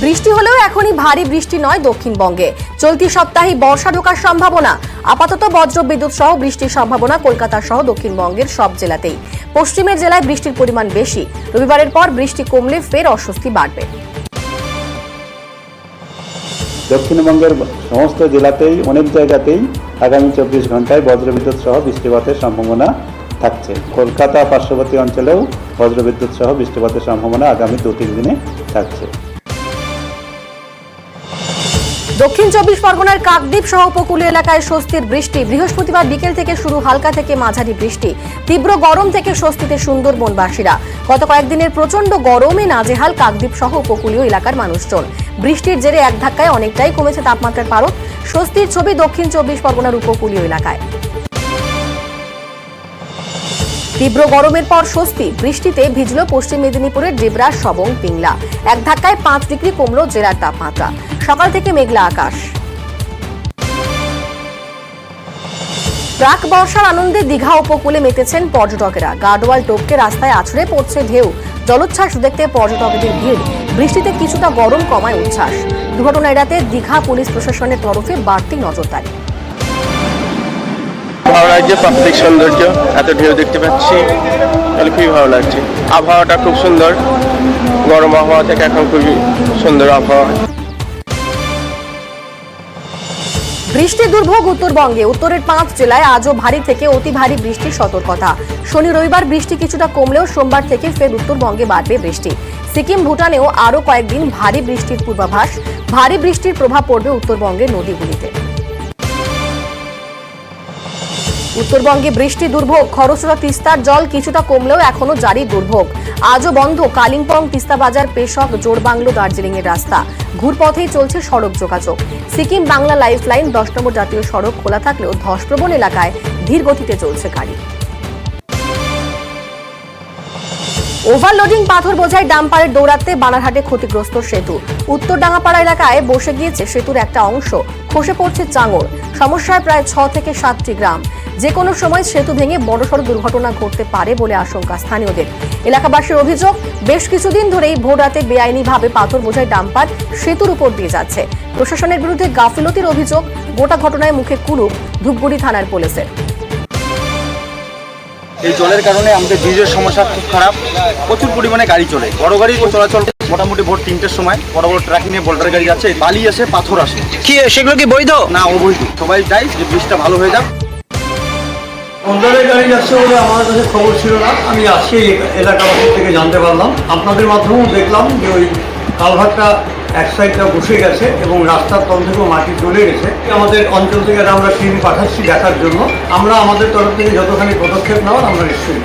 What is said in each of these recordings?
বৃষ্টি হলেও এখনই ভারী বৃষ্টি নয় দক্ষিণবঙ্গে। চলতি সপ্তাহে বর্ষা ঢোকার সম্ভাবনা। আপাতত বজ্রবিদ্যুৎ সহ বৃষ্টির সম্ভাবনা কলকাতা সহ দক্ষিণবঙ্গের সব জেলাতেই। পশ্চিমের জেলায় বৃষ্টির পরিমাণ বেশি। রবিবারের পর বৃষ্টি কমলে ফের অস্বস্তি বাড়বে। দক্ষিণবঙ্গের সমস্ত জেলাতেই অনেক জায়গাতেই আগামী 24 ঘন্টায় বজ্রবিদ্যুৎ সহ বৃষ্টিপাতের সম্ভাবনা থাকছে। কলকাতা পার্শ্ববর্তী অঞ্চলেও বজ্রবিদ্যুৎ সহ বৃষ্টিপাতের সম্ভাবনা আগামী 2-3 দিনে থাকছে। দক্ষিণ 24 পরগনার কাকদ্বীপ সহ উপকূলীয় এলাকায় স্বস্তির বৃষ্টি। বৃহস্পতিবার বিকেল থেকে শুরু হালকা থেকে মাঝারি বৃষ্টি। তীব্র গরম থেকে স্বস্তিতে সুন্দরবনবাসীরা। গত কয়েকদিনের প্রচন্ড গরমে নাজেহাল কাকদ্বীপ সহ উপকূলীয় এলাকার মানুষজন। বৃষ্টির জেরে এক ধাক্কায় অনেকটাই কমেছে তাপমাত্রার পারদ। স্বস্তির ছবি দক্ষিণ 24 পরগনার উপকূলীয় এলাকায়। তীব্র গরমের পর স্বস্তি। বৃষ্টিতে ভিজল পশ্চিম মেদিনীপুরের ডেবরা, সবং, পিংলা। এক ধাক্কায় 5 ডিগ্রি কমল জেলার তাপমাত্রা। সকাল থেকে মেঘলা আকাশ। প্রাক বর্ষার আনন্দে দীঘা উপকূলে মেতেছেন পর্যটকেরা। গার্ডওয়াল টপকে রাস্তায় আছড়ে পড়ছে ঢেউ। জলোচ্ছ্বাস দেখতে পর্যটকদের ভিড়। বৃষ্টিতে কিছুটা গরম কমায় উচ্ছ্বাস। দুর্ঘটনা এড়াতে দীঘা পুলিশ প্রশাসনের তরফে বাড়তি নজরদারি। ভালো লাগছে, প্রাকৃতিক সৌন্দর্য, এত ঢেউ দেখতে পাচ্ছি, তাহলে খুবই ভালো লাগছে। আবহাওয়াটা খুব সুন্দর, গরম আবহাওয়া থেকে এখন খুবই সুন্দর আবহাওয়া। বৃষ্টির দুর্ভোগ উত্তরবঙ্গে। উত্তরের 5 জেলায় আজও ভারী থেকে অতি ভারী বৃষ্টির সতর্কতা। শনি রবিবার বৃষ্টি কিছুটা কমলেও সোমবার থেকে ফের উত্তরবঙ্গে বাড়বে বৃষ্টি। সিকিম, ভুটানেও আরও কয়েকদিন ভারী বৃষ্টির পূর্বাভাস। ভারী বৃষ্টির প্রভাব পড়বে উত্তরবঙ্গের নদীগুলিতে। উত্তরবঙ্গে বৃষ্টি দুর্ভোগ। খরস্রোতা তিস্তার জল কিছুটা কমলেও এখনো জারি দুর্ভোগ। আজও বন্ধ কালিম্পং, তিস্তা বাজার, পেশক, জোড়বাংলো, দার্জিলিং এর রাস্তা। ঘুরপথেই চলছে সড়ক যোগাযোগ। সিকিম বাংলা লাইফ লাইন 10 নম্বর জাতীয় সড়ক খোলা থাকলেও ধসপ্রবণ এলাকায় ধীর গতিতে চলছে গাড়ি। ওভারলোডিং পাথর বোঝাই ডাম্পারের দৌরাত্মে বানারহাটে ক্ষতিগ্রস্ত সেতু। উত্তর ডাঙ্গাপাড়া এলাকায় বসে গিয়েছে সেতুর একটা অংশ। খসে পড়ছে চাঙড়। সমস্যায় প্রায় 6 থেকে 7টি গ্রাম। যে কোনো সময় সেতু ভেঙে বড়সড় দুর্ঘটনা ঘটতে পারে বলে আশঙ্কা স্থানীয়দের। এলাকাবাসীর অভিযোগ, বেশ কিছুদিন ধরেই ভোররাতে বেআইনিভাবে পাথর বোঝাই ডাম্পার সেতুর উপর দিয়ে যাচ্ছে। প্রশাসনের বিরুদ্ধে গাফিলতির অভিযোগ। গোটা ঘটনায় মুখে কুলুপ ধূপগুড়ি থানার পুলিশের। এই জলের কারণে আমাদের ব্রিজের সমস্যা খুব খারাপ। প্রচুর পরিমাণে গাড়ি চলে, বড় গাড়ি চলাচল মোটামুটি ভোর 3টের সময় বড় বড় ট্রাক নিয়ে বোল্ডার গাড়ি যাচ্ছে, বালি আসে, পাথর আসে। কি সেগুলো কি বৈধ? না, অবৈধ। সবাই চাই যে ব্রিজটা ভালো হয়ে যাক। বোল্ডারের গাড়ি যাচ্ছে বলে আমার কাছে খবর ছিল না। আমি আজকে এলাকাবাসী থেকে জানতে পারলাম। আপনাদের মাধ্যমেও দেখলাম যে ওই কালভারটা এক সাইডটা বসে গেছে এবং রাস্তার তল থেকেও মাটি চলে গেছে। আমাদের অঞ্চল থেকে আমরা টিম পাঠাচ্ছি দেখার জন্য। আমরা আমাদের তরফ থেকে যতখানি পদক্ষেপ নেওয়ার আমরা নিশ্চয়ই।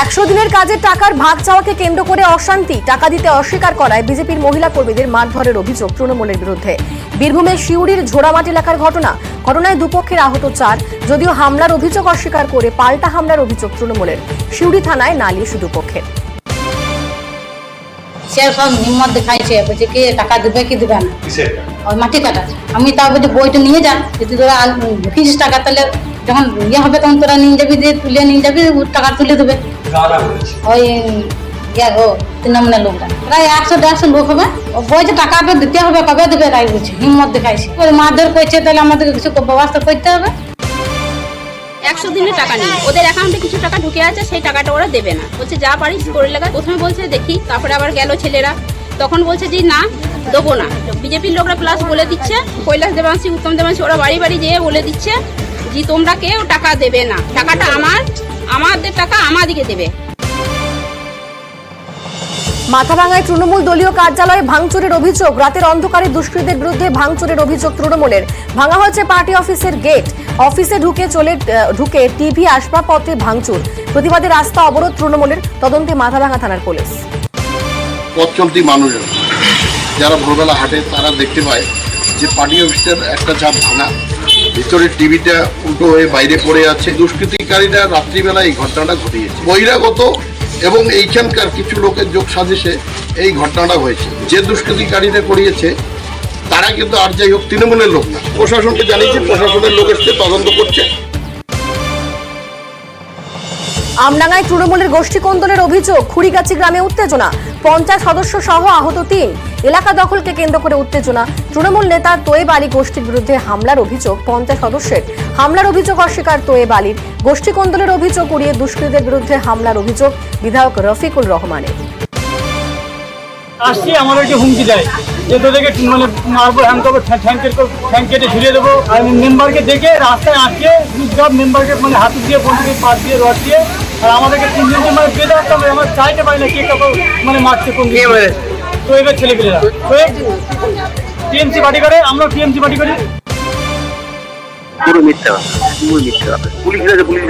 100 দিনের কাজের টাকার ভাগ চাওয়াকে কেন্দ্র করে অশান্তি। টাকা দিতে অস্বীকার করায় বিজেপির মহিলা কর্মীদের মারধরের অভিযোগ তৃণমূলের বিরুদ্ধে। বীরভূমের শিউড়ির ঝোড়ামাটি এলাকার ঘটনায় দুপক্ষের আহত 4। যদিও হামলার অভিযোগ অস্বীকার করে পাল্টা হামলার অভিযোগ তৃণমূলের। শিউড়ি থানায় নালিশ দুপক্ষের। সে সব হিম্মত দেখাইছে, বলছে কি টাকা দেবে কি দেবে না, ওই মাটি কাটা। আমি তা বলছি বইটা নিয়ে যা, যদি তোরা ঢুকিস টাকা তাহলে যখন ইয়ে হবে তখন তোরা নিয়ে যাবি, দিয়ে তুলে নিয়ে যাবি, টাকা তুলে দেবে। ওই তৃণমূলের লোকটা প্রায় 100-150 লোক হবে। বলছে টাকা দিতে হবে, কবে দেবে তাই বলছে, হিম্মত দেখাইছে। মারধর করছে, তাহলে আমাদের কিছু ব্যবস্থা করতে হবে। 100 দিনের টাকা নেই, ওদের অ্যাকাউন্টে কিছু টাকা ঢুকে আছে, সেই টাকাটা ওরা দেবে না। বলছে যা পারিস করে লাগা। প্রথমে বলছে দেখি, তারপরে আবার গেল ছেলেরা, তখন বলছে যে না দেবো না। বিজেপির লোকরা প্লাস বলে দিচ্ছে, কৈলাস দেবাংশী, উত্তম দেবাংশী, ওরা বাড়ি বাড়ি যেয়ে বলে দিচ্ছে যে তোমরা কেউ টাকা দেবে না, টাকাটা আমাদের টাকা আমাদিকে দেবে। মাথাভাঙায় তৃণমূল দলীয় কার্যালয়ে ভাঙচুরের অভিযোগ। রাতের অন্ধকারে দুষ্কৃতীদের বিরুদ্ধে ভাঙচুরের অভিযোগ তৃণমূলের। ভাঙা হয়েছে পার্টি অফিসের গেট। অফিসে ঢুকে টিভি আসবাবপত্রে ভাঙচুর। প্রতিবাদে রাস্তা অবরোধ তৃণমূলের। তদন্তে মাথাভাঙা থানার পুলিশ। পথ চলতি মানুষজন যারা ভোরবেলা হাঁটে তারা দেখতে পায় যে পার্টি অফিসের একটা চাপ ভাঙা, ভিতরে টিভিটা উল্টো হয়ে বাইরে পড়ে আছে। দুষ্কৃতিকারীরা রাত্রিবেলা এই ঘটনাটা ঘটিয়েছে। বহিরাগত এবং এইখানকার কিছু লোকের যোগ সাজেশে এই ঘটনাটা হয়েছে। যে দুষ্কৃতিকারীরা করিয়েছে তারা কিন্তু আর যাই হোক তৃণমূলের লোক না। প্রশাসনকে জানিয়েছে, প্রশাসনের লোক এসে তদন্ত করছে। আমডাঙ্গায় তৃণমূলের গোষ্ঠী কোন্দলের অভিযোগ, খুড়িগাছি গ্রামে উত্তেজনা, পঞ্চায়েত সদস্য সহ আহত 3। এলাকা দখলকে কেন্দ্র করে উত্তেজনা। তৃণমূল নেতা তোয়েব আলী গোষ্ঠীর বিরুদ্ধে হামলার অভিযোগ, পঞ্চায়েত সদস্যের। হামলার অভিযোগ অস্বীকার তোয়েব আলীর। গোষ্ঠী কোন্দলের অভিযোগ উড়িয়ে দুষ্কৃতীদের বিরুদ্ধে হামলার অভিযোগ বিধায়ক রফিকুল রহমানের। আসছি আমাদেরকে হুমকি দেয় যে তোদেরকে মানে মারবো, হ্যাং করবো, ঠ্যাং কেটে ঝুলিয়ে দেবো। আর মেম্বারকে দেখে রাস্তায় আটকে সব মেম্বারকে মানে হাতে দিয়ে বন্ধ দিয়ে পাত দিয়ে রড দিয়ে, আর আমাদেরকে 3 দিন মানে বেঁধে রাখতে হবে। আমরা চাইতে পারি না কে কাউকে মানে মারছে কোন দিকে। তো এবার ছেলেপেলেরা টিএমসি পার্টি করে, আমরা টিএমসি পার্টি করি। পুরো মিথ্যা কথা। পুলিশ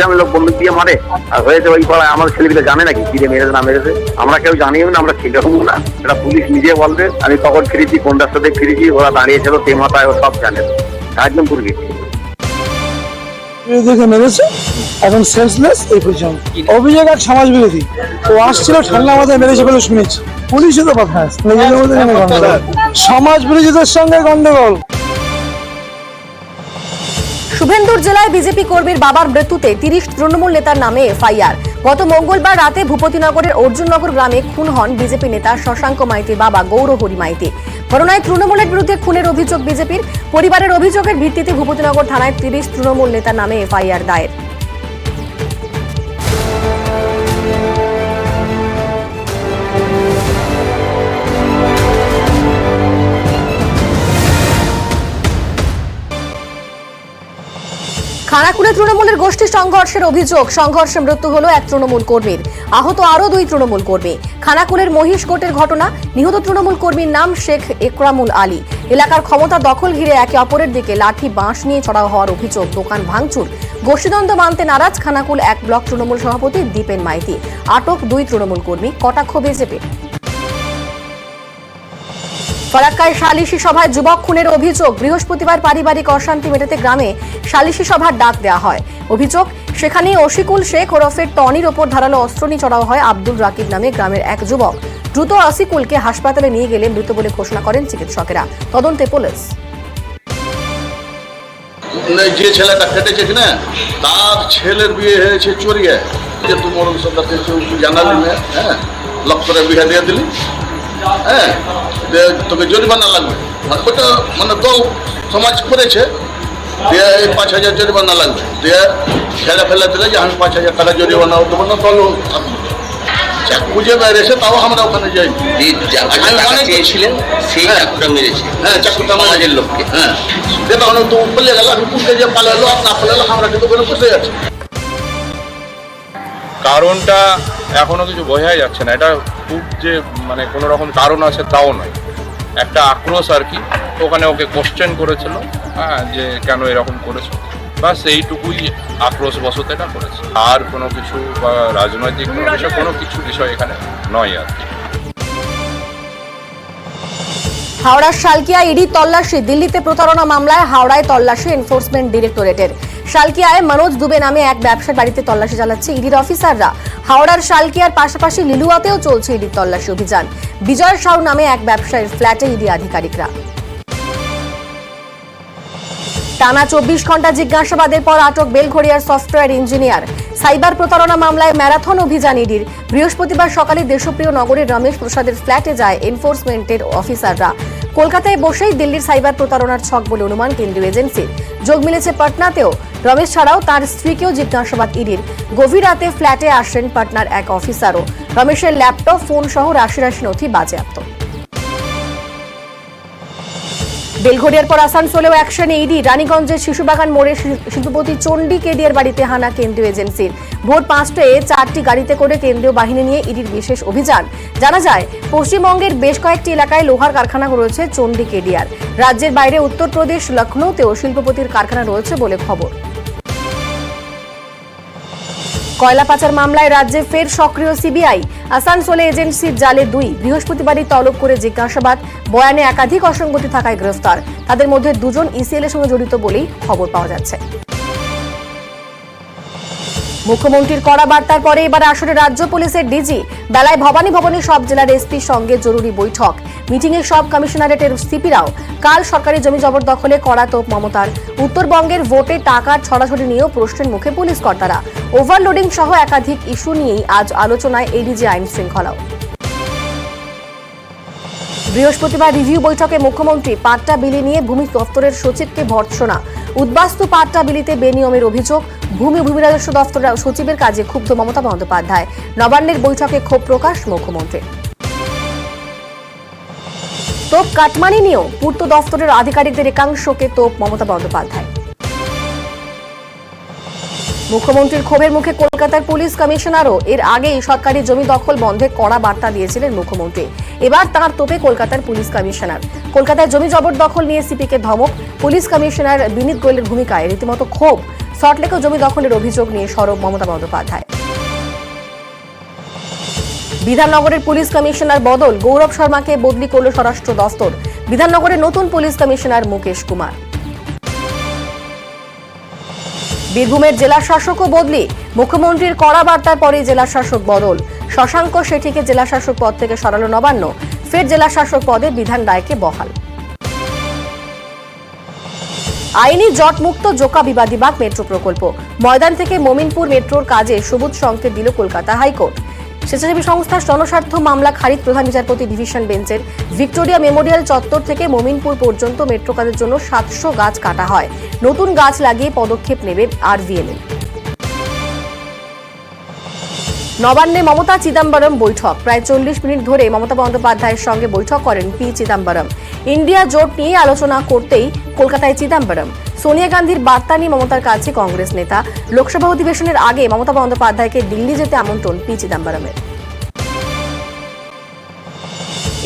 জানে লোক বন্দুক দিয়ে মারে, আর হয়েছে ওই পাড়ায় আমার ছেলেগুলো জানে নাকি কি মেরেছে না মেরেছে, আমরা কেউ জানিও না, আমরা সেরকম না। এটা পুলিশ নিজে বলবে আমি কখন ফিরেছি, কোনটার সাথে ফিরেছি, ওরা দাঁড়িয়েছিল তে মাথায়, ও সব জানে, একদম পুরো দেখে মেরেছে, এখন সেন্সলেস এই পর্যন্ত। অভিযোগ এক সমাজ বিরোধী, ও আসছিল ঠান্ডা মাথায় মেরেছে বলে শুনেছি। পুলিশও তো কথা আছে, নিজেদের মধ্যে গন্ডগোল, সমাজ বিরোধীদের সঙ্গে গন্ডগোল। শুভেন্দুর জেলায় বিজেপি কর্মীর বাবার মৃত্যুতে 30 তৃণমূল নেতার নামে এফআইআর। গত মঙ্গলবার রাতে ভূপতিনগরের অর্জুননগর গ্রামে খুন হন বিজেপি নেতা শশাঙ্ক মাইতির বাবা গৌরহরি মাইতি। ঘটনায় তৃণমূলের বিরুদ্ধে খুনের অভিযোগ বিজেপির। পরিবারের অভিযোগের ভিত্তিতে ভূপতিনগর থানায় 30 তৃণমূল নেতার নামে এফআইআর দায়ের। খানাকুলে তৃণমূলের গোষ্ঠী সংঘর্ষের অভিযোগ, সংঘর্ষে মৃত্যু হলো এক তৃণমূল কর্মীর, আহত আরো 2 তৃণমূল কর্মী। খানাকুলের মহিষকোটের ঘটনা। নিহত তৃণমূল কর্মীর নাম শেখ একরামুল আলী। এলাকার ক্ষমতা দখল ঘিরে একে অপরের দিকে লাঠি বাঁশ নিয়ে চড়াও হওয়ার অভিযোগ, দোকান ভাঙচুর। গোষ্ঠীদ্বন্দ্ব মানতে নারাজ খানাকুল 1 ব্লক তৃণমূল সভাপতি দীপেন মাইতি। আটক 2 তৃণমূল কর্মী, কটাক্ষ বিজেপি। ফরাক্কায় সালিশি সভায় যুবক খুনের অভিযোগ। বৃহস্পতিবার পারিবারিক অশান্তি মেটাতে গ্রামে সালিশি সভার ডাক দেওয়া হয়। অভিযোগ, সেখানে অশিকুল শেখ ওরফে টনির ওপর ধারালো অস্ত্র নিয়ে চড়াও হয় আব্দুল রাকিব নামে গ্রামের এক যুবক। দ্রুত অশিকুলকে হাসপাতালে নিয়ে গেলে মৃত বলে ঘোষণা করেন চিকিৎসকেরা। তদন্তে পুলিশ। যে ছেলেটা কেটেছে কিনা তার ছেলের বিয়ে হয়েছে চোরিয়ে, যে তোমার জানালি না, হ্যাঁ লক করে বিয়ে দিয়ে দিলি, হ্যাঁ তোকে জরিমানা লাগবে। ওটা মানে দল সমাজ করেছে, দিয়ে 5,000 জরিমানা লাগবে, দিয়ে ছেলে ফেলে দিলে যে আমি 5,000 টাকা জরিমানা দেবো না, দল চাকু যে মেরেছে তাও আমরা ওখানে যাই। চেয়েছিলেন সেই চাকুটা মেরেছে, হ্যাঁ চাকুটা আমাদের লোককে, হ্যাঁ দিয়ে তখন তো পালিয়ে গেল। আমি পুলিশে যে পালালো আর না পালালো আমরা কিন্তু ওখানে বসে আছি। কারণটা এখনো কিছু বোঝাই যাচ্ছে না। এটা খুব যে মানে কোনো রকম কারণ আছে তাও নয়, একটা আক্রোশ আর কি। ওখানে ওকে কোশ্চেন করেছিল, হ্যাঁ যে কেন এরকম করেছো, বাস এইটুকুই আক্রোশ বশত এটা করেছে। আর কোনো কিছু বা রাজনৈতিক কোনো কিছু বিষয় এখানে নয় আর কি। হাওড়ার শালকিয়া ইডি তল্লাশি। দিল্লিতে প্রতারণা মামলায় হাওড়ায় তল্লাশি এনফোর্সমেন্ট ডিরেক্টরেটের। শালকিয়ায় মনোজ দুবে নামে এক ব্যবসার বাড়িতে তল্লাশি চালাচ্ছে ইডির অফিসাররা। হাওড়ার শালকিয়ার পাশাপাশি লিলুয়াতেও চলছে ইডির তল্লাশি অভিযান। বিজয় সাউ নামে এক ব্যবসায়ীর ফ্ল্যাটে ইডি আধিকারিকরা। টানা 24 ঘন্টা জিজ্ঞাসাবাদের পর আটক বেলঘড়িয়ার সফটওয়্যার ইঞ্জিনিয়ার। সাইবার প্রতারণা মামলায় ম্যারাথন অভিযান ইডির। বৃহস্পতিবার সকালে দেশপ্রিয় নগরের রমেশ প্রসাদের ফ্ল্যাটে যায় এনফোর্সমেন্টের অফিসাররা। কলকাতায় বসেই দিল্লির সাইবার প্রতারণার ছক বলে অনুমান কেন্দ্রীয় এজেন্সির। যোগ মিলেছে পাটনাতেও। রমেশ ছাড়াও তার স্ত্রীকেও জিজ্ঞাসাবাদ ইডির। গভীর রাতে ফ্ল্যাটে আসেন পাটনার এক অফিসারও। রমেশের ল্যাপটপ, ফোন সহ রাশি রাশি নথি বাজেয়াপ্ত। বেলঘড়িয়ার পর আসানসোলেও অ্যাকশনে ইডি। রানীগঞ্জের শিশুবাগান মোড়ে শিল্পপতি চণ্ডী কেডিয়ার বাড়িতে হানা কেন্দ্রীয় এজেন্সির। ভোর 5টায় 4টি গাড়িতে করে কেন্দ্রীয় বাহিনী নিয়ে ইডির বিশেষ অভিযান। জানা যায়, পশ্চিমবঙ্গের বেশ কয়েকটি এলাকায় লোহার কারখানা রয়েছে চণ্ডী কেডিয়ার। রাজ্যের বাইরে উত্তরপ্রদেশ লখনৌতেও শিল্পপতির কারখানা রয়েছে বলে খবর। কয়লা পাচার মামলায় রাজ্যে ফের সক্রিয় সিবিআই। আসানসোলে এজেন্সির জালে 2। বৃহস্পতিবারই তলব করে জিজ্ঞাসাবাদ। বয়ানে একাধিক অসঙ্গতি থাকায় গ্রেফতার। তাদের মধ্যে 2 জন ইসিএল এর সঙ্গে জড়িত বলেই খবর পাওয়া যাচ্ছে। মুখ্যমন্ত্রীর কড়া বার্তার পরে এবার আসলে রাজ্য পুলিশের ডিজি বেলায় ভবানী ভবনে সব জেলার এসপির সঙ্গে জরুরি বৈঠক। মিটিংয়ে সব কমিশনারেটের সিপিরাও। কাল সরকারি জমি জবরদখলে কড়া তোপ মমতার। উত্তরবঙ্গের ভোটে টাকা ছড়াছড়ি নিয়েও প্রশ্নের মুখে পুলিশ কর্তারা। ওভারলোডিং সহ একাধিক ইস্যু নিয়েই আজ আলোচনায় এডিজি আইন শৃঙ্খলাও। বৃহস্পতিবার রিভিউ বৈঠকে মুখ্যমন্ত্রী পাট্টা বিলি নিয়ে ভূমি দপ্তরের সচিবকে ভর্ৎসনা। উদ্বাস্তু পাট্টা বিলিতে বেনিয়মের অভিযোগ। ভূমি রাজস্ব দপ্তরের সচিবের কাজে ক্ষুব্ধ মমতা বন্দ্যোপাধ্যায়। নবান্নের বৈঠকে ক্ষোভ প্রকাশ মুখ্যমন্ত্রী। তোপ কাটমানি নিয়েও পূর্ত দপ্তরের আধিকারিকদের একাংশকে তোপ মমতা বন্দ্যোপাধ্যায়। মুখ্যমন্ত্রীর ক্ষোভের মুখে কলকাতার পুলিশ কমিশনারও। এর আগেই সরকারি জমি দখল বন্ধে কড়া বার্তা দিয়েছিলেন মুখ্যমন্ত্রী। এবার তাঁর তোপে কলকাতার পুলিশ কমিশনার। কলকাতায় জমি জবরদখল নিয়ে সিপিকে ধমক। পুলিশ কমিশনার বিনীত গোয়েলের ভূমিকায় রীতিমতো ক্ষোভ। সল্টলেকে জমি দখলের অভিযোগ নিয়ে সরব মমতা বন্দ্যোপাধ্যায়। বিধাননগরের পুলিশ কমিশনার বদল। গৌরব শর্মাকে বদলি করল স্বরাষ্ট্র দফতর। বিধাননগরের নতুন পুলিশ কমিশনার মুকেশ কুমার। বীরভূমের জেলা শাসকও বদলি। মুখ্যমন্ত্রীর কড়া বার্তার পরে জেলা শাসক বদল। শশাঙ্ক শেঠিকে জেলা শাসক পদ থেকে সরালো নবান্ন। ফের জেলা শাসক পদে বিধান রায়কে বহাল। আইনি জটমুক্ত জোকা বিবাদীবাগ মেট্রো প্রকল্প। ময়দান থেকে মমিনপুর মেট্রোর কাজে সবুজ সংকেত দিল কলকাতা হাইকোর্ট। স্বেচ্ছাসেবী সংস্থার জনস্বার্থ মামলা খারিজ প্রধান বিচারপতি ডিভিশন বেঞ্চের। ভিক্টোরিয়া মেমোরিয়াল চত্বর থেকে মমিনপুর পর্যন্ত মেট্রো কাজের জন্য 700 গাছ কাটা হয়। নতুন গাছ লাগিয়ে পদক্ষেপ নেবে আরভিএমএল। নবান্নে মমতা চিদম্বরম বৈঠক। প্রায় 40 মিনিট ধরে মমতা বন্দ্যোপাধ্যায়ের সঙ্গে বৈঠক করেন পি চিদম্বরম। ইন্ডিয়া জোট নিয়ে আলোচনা করতেই কলকাতায় চিদম্বরম। সোনিয়া গান্ধীর বার্তা নিয়ে মমতার কাছে কংগ্রেস নেতা। লোকসভা অধিবেশনের আগে মমতা বন্দ্যোপাধ্যায়কে দিল্লি যেতে আমন্ত্রণ পি চিদম্বরমের।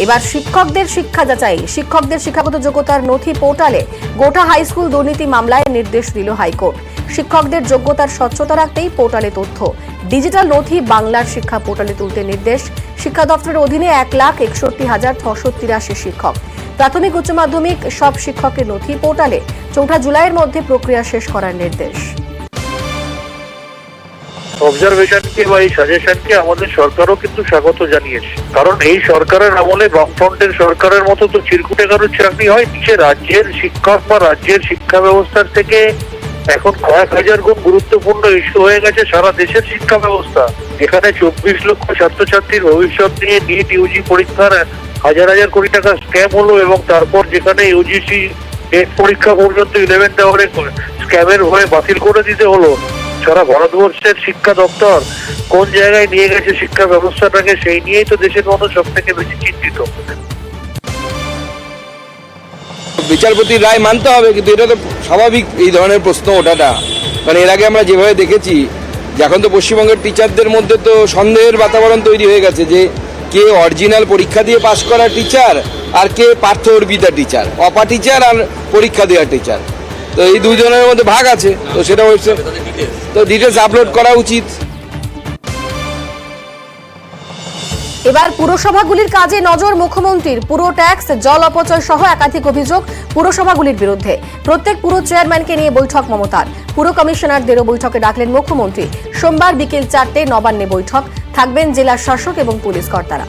এবার শিক্ষকদের শিক্ষা যাচাই। শিক্ষকদের শিক্ষাগত যোগ্যতার নথি পোর্টালে। গোটা হাই স্কুল দুর্নীতি মামলায় নির্দেশ দিল হাইকোর্ট। শিক্ষকদের যোগ্যতার স্বচ্ছতা রাখতেই পোর্টালে তথ্য। ডিজিটাল নথি বাংলার শিক্ষা পোর্টালে তুলতে নির্দেশ। শিক্ষা দপ্তরের অধীনে 1,61,683 শিক্ষক। প্রাথমিক উচ্চ মাধ্যমিক সব শিক্ষকের নথি পোর্টালে। 4 জুলাইয়ের মধ্যে প্রক্রিয়া শেষ করার নির্দেশ। অবজারভেশনকে বা এই সাজেশনকে আমাদের সরকারও কিন্তু স্বাগত জানিয়েছে, কারণ এই সরকারের আমলে বামফ্রন্টের সরকারের মতো তো চিরকুটে কারোর চাকরি হয়। সে রাজ্যের শিক্ষক বা রাজ্যের শিক্ষা ব্যবস্থার থেকে এখন কয়েক হাজার গুণ গুরুত্বপূর্ণ ইস্যু হয়ে গেছে সারা দেশের শিক্ষা ব্যবস্থা। এখানে 24 লক্ষ ছাত্রছাত্রীর ভবিষ্যৎ নিয়ে নিট ইউজি পরীক্ষার হাজার হাজার কোটি টাকা স্ক্যাম হলো, এবং তারপর যেখানে ইউজিসি নেট পরীক্ষা পর্যন্ত 11th আওয়ারে স্ক্যামের ভয়ে বাতিল করে দিতে হলো। সারা ভারতবর্ষের শিক্ষা দপ্তর কোন জায়গায় নিয়ে গেছে শিক্ষা ব্যবস্থাটাকে, সেই নিয়েই তো দেশের মানুষ সব থেকে বেশি চিন্তিত। বিচারপতির রায় মানতে হবে, কিন্তু এটা তো স্বাভাবিক এই ধরনের প্রশ্ন ওঠাটা। কারণ এর আগে আমরা যেভাবে দেখেছি যে এখন তো পশ্চিমবঙ্গের টিচারদের মধ্যে তো সন্দেহের বাতাবরণ তৈরি হয়ে গেছে যে কে অরিজিনাল পরীক্ষা দিয়ে পাশ করা টিচার আর কে পার্থ অর্পিতা টিচার, অপা টিচার আর পরীক্ষা দেওয়া টিচার। তো এই দুজনের মধ্যে ভাগ আছে, তো সেটা হচ্ছে তো ডিটেলস আপলোড করা উচিত। এবার পুরসভাগুলির কাজে নজর মুখ্যমন্ত্রীর। পুরো ট্যাক্স, জল অপচয় সহ একাধিক অভিযোগ পুরসভাগুলির বিরুদ্ধে। প্রত্যেক পুর চেয়ারম্যানকে নিয়ে বৈঠক মমতার। পুর কমিশনারদেরও বৈঠকে ডাকলেন মুখ্যমন্ত্রী। সোমবার বিকেল 4টে নবান্নে বৈঠক। থাকবেন জেলা শাসক এবং পুলিশ কর্তারা।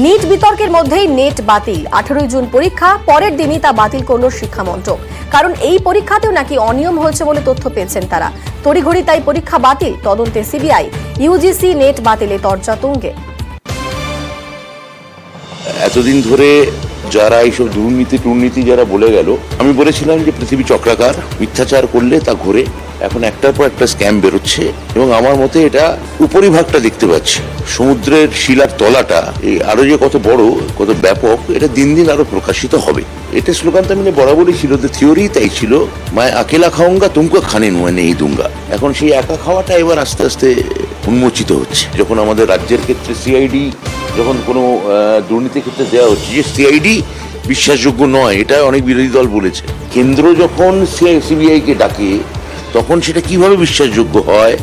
নিট বিতর্কের মধ্যেই নেট বাতিল। 18 জুন পরীক্ষা, পরের দিনই তা বাতিল করল শিক্ষা মন্ত্রক। কারণ এই পরীক্ষাতেও নাকি অনিয়ম হয়েছে বলে তথ্য পেয়েছেন তারা। তড়িঘড়ি তাই পরীক্ষা বাতিল। তদন্তে সিবিআই। ইউজিসি নেট বাতিলে তরজা তুঙ্গে। এতদিন ধরে যারা এইসব দুর্নীতি যারা বলে গেল, আমি বলেছিলাম যে পৃথিবী চক্রাকার, মিথ্যাচার করলে তা ঘোরে। এখন একটার পর একটা স্ক্যাম বেরোচ্ছে, এবং আমার মতে এটা উপরিভাগটা দেখতে পাচ্ছি। সমুদ্রের শিলার তলাটা এই আরো যে কত বড়, কত ব্যাপক, এটা দিন দিন আরো প্রকাশিত হবে। এটা স্লোগানটা মানে বরাবরই ছিল, থিওরি তাই ছিল, মায় আকেলা খাওঙ্গা তুমকো খানে নুয়ে নেই দুঙ্গা। এখন সেই একা খাওয়াটা এবার আস্তে আস্তে উন্মোচিত হচ্ছে। যখন আমাদের রাজ্যের ক্ষেত্রে সিআইডি যখন কোনো দুর্নীতির ক্ষেত্রে দেওয়া হচ্ছে, যে সিআইডি বিশ্বাসযোগ্য নয়, এটা অনেক বিরোধী দল বলেছে। কেন্দ্র যখন সিবিআইকে ডাকে তখন সেটা কিভাবে বিশ্বাসযোগ্য হয়?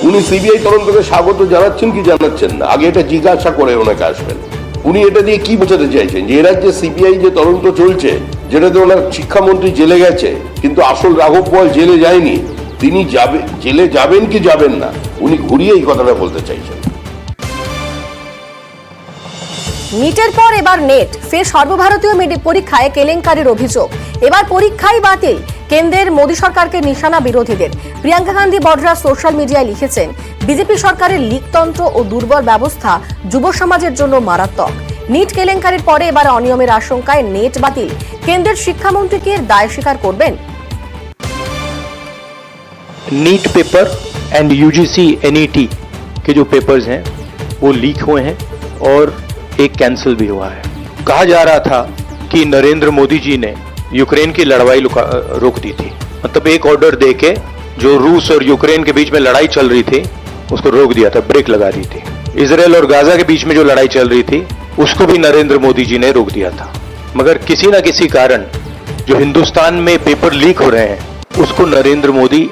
উনি সিবিআই তদন্তকে স্বাগত জানাচ্ছেন কি জানাচ্ছেন না, আগে এটা জিজ্ঞাসা করে ওনাকে আসবেন। উনি এটা দিয়ে কি বোঝাতে চাইছেন যে এ রাজ্যে সিবিআই যে তদন্ত চলছে যেটাতে ওনার শিক্ষামন্ত্রী জেলে গেছে, কিন্তু আসল রাঘব বল জেলে যায়নি। তিনি জেলে যাবেন কি যাবেন না, উনি ঘুরিয়ে এই কথাটা বলতে চাইছেন। নিটের পর এবার নেট, ফের সর্বভারতীয় পরীক্ষায় কেলেঙ্কারির অভিযোগ। এবার পরীক্ষাই বাতিল, কেন্দ্রের মোদী সরকারকে নিশানা বিরোধীদের। প্রিয়াঙ্কা গান্ধী বডরা সোশ্যাল মিডিয়ায় লিখেছেন, বিজেপি সরকারের লিকতন্ত্র ও দুর্বল ব্যবস্থা যুব সমাজের জন্য মারাত্মক। নিট কেলেঙ্কারির পরে এবার অনিয়মের আশঙ্কায় নেট বাতিল। কেন্দ্রের শিক্ষামন্ত্রী কি এর দায় স্বীকার করবেন? NEET paper and UGC NET के जो पेपर्स हैं वो लीक हुए हैं और एक कैंसिल भी हुआ है। कहा जा रहा था कि नरेंद्र मोदी जी ने यूक्रेन की लड़ाई रोक दी थी, मतलब एक ऑर्डर देके जो रूस और यूक्रेन के बीच में लड़ाई चल रही थी उसको रोक दिया था, ब्रेक लगा दी थी। इजराइल और गाजा के बीच में जो लड़ाई चल रही थी उसको भी नरेंद्र मोदी जी ने रोक दिया था। मगर किसी न किसी कारण जो हिंदुस्तान में पेपर लीक हो रहे हैं उसको नरेंद्र मोदी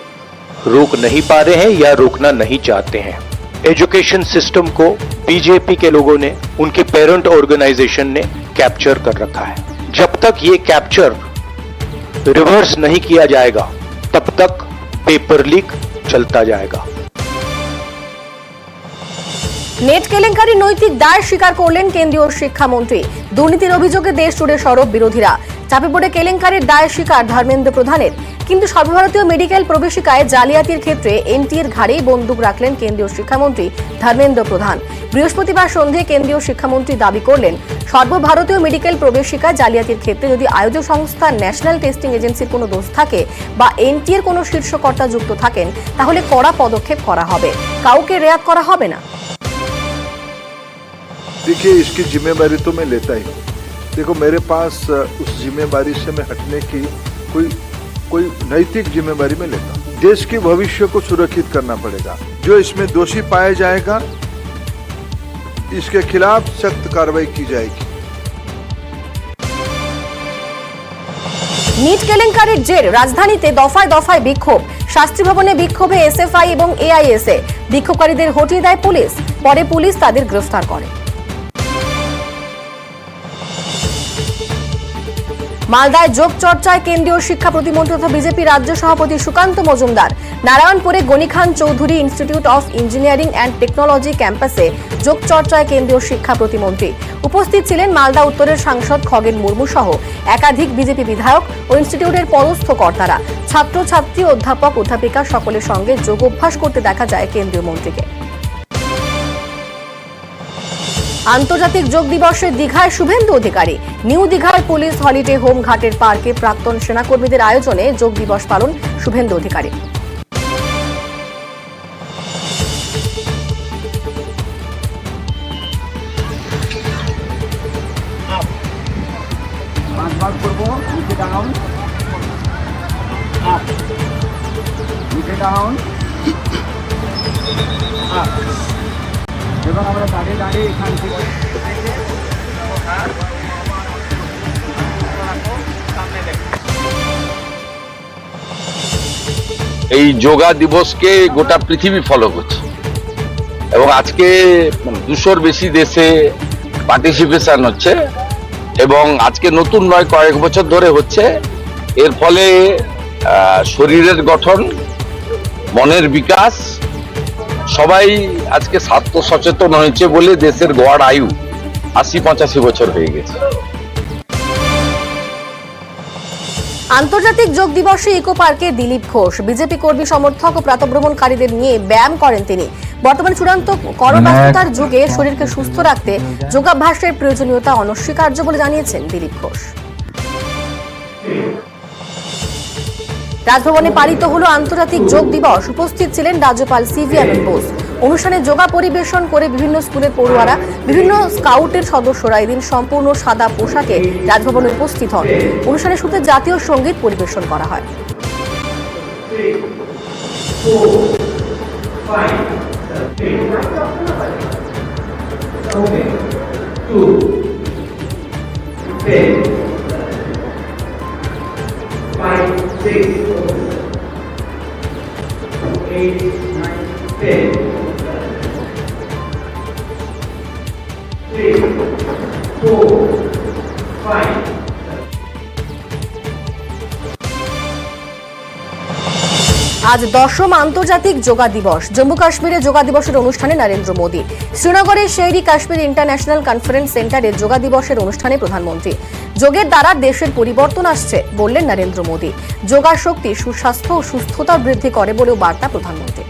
रोक नहीं पा रहे हैं या रोकना नहीं चाहते हैं। एजुकेशन सिस्टम को बीजेपी के लोगों ने, उनके पेरेंट ऑर्गेनाइजेशन ने कैप्चर कर रखा है। जब तक ये कैप्चर रिवर्स नहीं किया जाएगा तब तक पेपर लीक चलता जाएगा। নেট কেলেঙ্কারির নৈতিক দায় স্বীকার করলেন কেন্দ্রীয় শিক্ষামন্ত্রী। দুর্নীতির অভিযোগে দেশ জুড়ে সরব বিরোধীরা। চাপে পড়ে কেলেঙ্কারির দায় স্বীকার ধর্মেন্দ্র প্রধানের। কিন্তু সর্বভারতীয় মেডিকেল প্রবেশিকায় জালিয়াতির ক্ষেত্রে এনটিএর ঘাড়েই বন্দুক রাখলেন কেন্দ্রীয় শিক্ষামন্ত্রী ধর্মেন্দ্র প্রধান। বৃহস্পতিবার সন্ধ্যে কেন্দ্রীয় শিক্ষামন্ত্রী দাবি করলেন, সর্বভারতীয় মেডিকেল প্রবেশিকা জালিয়াতির ক্ষেত্রে যদি আয়োজক সংস্থা ন্যাশনাল টেস্টিং এজেন্সির কোনো দোষ থাকে বা এনটিএর কোনো শীর্ষকর্তা যুক্ত থাকেন তাহলে কড়া পদক্ষেপ করা হবে, কাউকে রেয়াত করা হবে না। देखिए, इसकी जिम्मेदारी तो मैं लेता ही हूँ। देखो, मेरे पास उस जिम्मेदारी से मैं हटने की कोई नैतिक जिम्मेदारी में लेता हूँ। देश के भविष्य को सुरक्षित करना पड़ेगा। जो इसमें दोषी पाया जाएगा इसके खिलाफ सख्त कार्रवाई की जाएगी। নিট কেলেঙ্কারির জের রাজধানীতে দফায় দফায় বিক্ষোভ। শাস্ত্রী ভবনে বিক্ষোভে এসএফআই এবং এআইএসএ। বিক্ষোভকারীদের হটিয়ে দেয় পুলিশ, পরে পুলিশ তাদের গ্রেফতার করে। মালদায় যোগ চর্চায় কেন্দ্রীয় শিক্ষা প্রতিমন্ত্রী তথা বিজেপি রাজ্য সভাপতি সুকান্ত মজুমদার। নারায়ণপুরে Ghani Khan Chowdhury institute of engineering and technology ক্যাম্পাসে যোগ চর্চায় কেন্দ্রীয় শিক্ষা প্রতিমন্ত্রী। উপস্থিত ছিলেন মালদা উত্তরের সাংসদ খগেন মুর্মু সহ একাধিক বিজেপি বিধায়ক ও ইনস্টিটিউটের পদস্থ কর্তারা। ছাত্রছাত্রী, অধ্যাপক, অধ্যাপিকা সকলের সঙ্গে যোগ অভ্যাস করতে দেখা যায় কেন্দ্রীয় মন্ত্রীকে। আন্তর্জাতিক যোগ দিবসে দীঘায় শুভেন্দু অধিকারী। নিউ দীঘায় পুলিশ হলিডে হোম ঘাটের পার্কে প্রাক্তন সেনাকর্মীদের আয়োজনে যোগ দিবস পালন শুভেন্দু অধিকারী। এই যোগা দিবসকে গোটা পৃথিবী ফলো করছে এবং আজকে 200-র বেশি দেশে পার্টিসিপেশন হচ্ছে এবং আজকে নতুন নয়, কয়েক বছর ধরে হচ্ছে। এর ফলে শরীরের গঠন, মনের বিকাশ, সবাই আজকে স্বাস্থ্য সচেতন হয়েছে বলে দেশের গড় আয়ু 80-85 বছর হয়ে গেছে। আন্তর্জাতিক যোগ দিবসে ইকো পার্কে দিলীপ ঘোষ। বিজেপি কর্মী সমর্থক ও প্রাতঃভ্রমণকারীদের নিয়ে ব্যায়াম করেন তিনি। বর্তমানে চূড়ান্ত কর্মব্যস্ততার যুগে শরীরকে সুস্থ রাখতে যোগাভ্যাসের প্রয়োজনীয়তা অনস্বীকার্য বলে জানিয়েছেন দিলীপ ঘোষ। রাজভবনে পালিত হলো আন্তর্জাতিক যোগ দিবস। উপস্থিত ছিলেন রাজ্যপাল সিভি আনন্দ বোস। অনুষ্ঠানে যোগা পরিবেশন করে বিভিন্ন স্কুলের পড়ুয়ারা, বিভিন্ন স্কাউটের সদস্যরা এদিন সম্পূর্ণ সাদা পোশাকে রাজভবনে উপস্থিত হন। অনুষ্ঠানে শুরুতে জাতীয় সঙ্গীত পরিবেশন করা হয়। আজ 10ম আন্তর্জাতিক যোগা দিবস। জম্মু কাশ্মীরে যোগা দিবসের অনুষ্ঠানে নরেন্দ্র মোদী। শ্রীনগরের শেরি কাশ্মীর ইন্টারন্যাশনাল কনফারেন্স সেন্টারে যোগা দিবসের অনুষ্ঠানে প্রধানমন্ত্রী। যোগের দ্বারা দেশের পরিবর্তন আসছে বললেন নরেন্দ্র মোদী। যোগার শক্তি সুস্বাস্থ্য ও সুস্থতা বৃদ্ধি করে বলেও বার্তা প্রধানমন্ত্রী।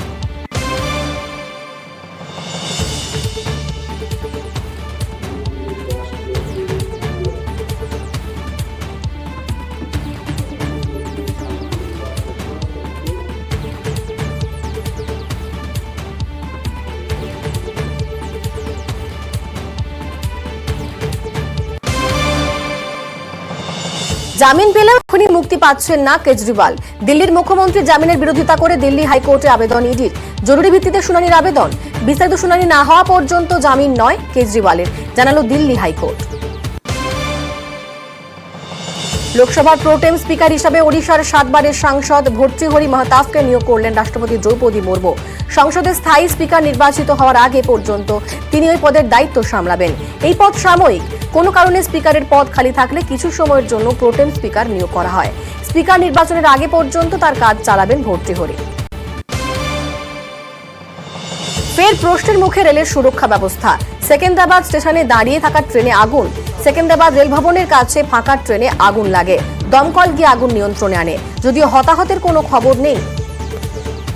জামিন পেলেও এখনই মুক্তি পাচ্ছেন না কেজরিওয়াল। দিল্লির মুখ্যমন্ত্রী জামিনের বিরোধিতা করে দিল্লি হাইকোর্টে আবেদন ইডির। জরুরি ভিত্তিতে শুনানির আবেদন। বিস্তারিত শুনানি না হওয়া পর্যন্ত জামিন নয় কেজরিওয়ালের, জানালো দিল্লি হাইকোর্ট। লোকসভার প্রোটেম স্পিকার হিসাবে ওড়িশার 7 বারের সাংসদ ভর্তৃহরি মাহতাবকে নিয়োগ করলেন রাষ্ট্রপতি দ্রৌপদী মুর্মু। সংসদের স্থায়ী স্পিকার নির্বাচিত হওয়ার আগে পর্যন্ত তিনি ওই পদের দায়িত্ব সামলাবেন। এই পদ সাময়িক। কোনো কারণে স্পিকারের পদ খালি থাকলে কিছু সময়ের জন্য প্রোটেম স্পিকার নিয়োগ করা হয়। স্পিকার নির্বাচনের আগে পর্যন্ত তার কাজ চালাবেন ভর্তৃহরি। ফের প্রশ্নের মুখে রেলের সুরক্ষা ব্যবস্থা। সেকেন্দ্রাবাদ স্টেশনে দাঁড়িয়ে থাকা ট্রেনে আগুন। সেকেন্দ্রাবাদ রেল ভবনের কাছে ফাঁকা ট্রেনে আগুন লাগে। দমকল গিয়ে আগুন নিয়ন্ত্রণে আনে। যদিও হতাহতের কোনো খবর নেই।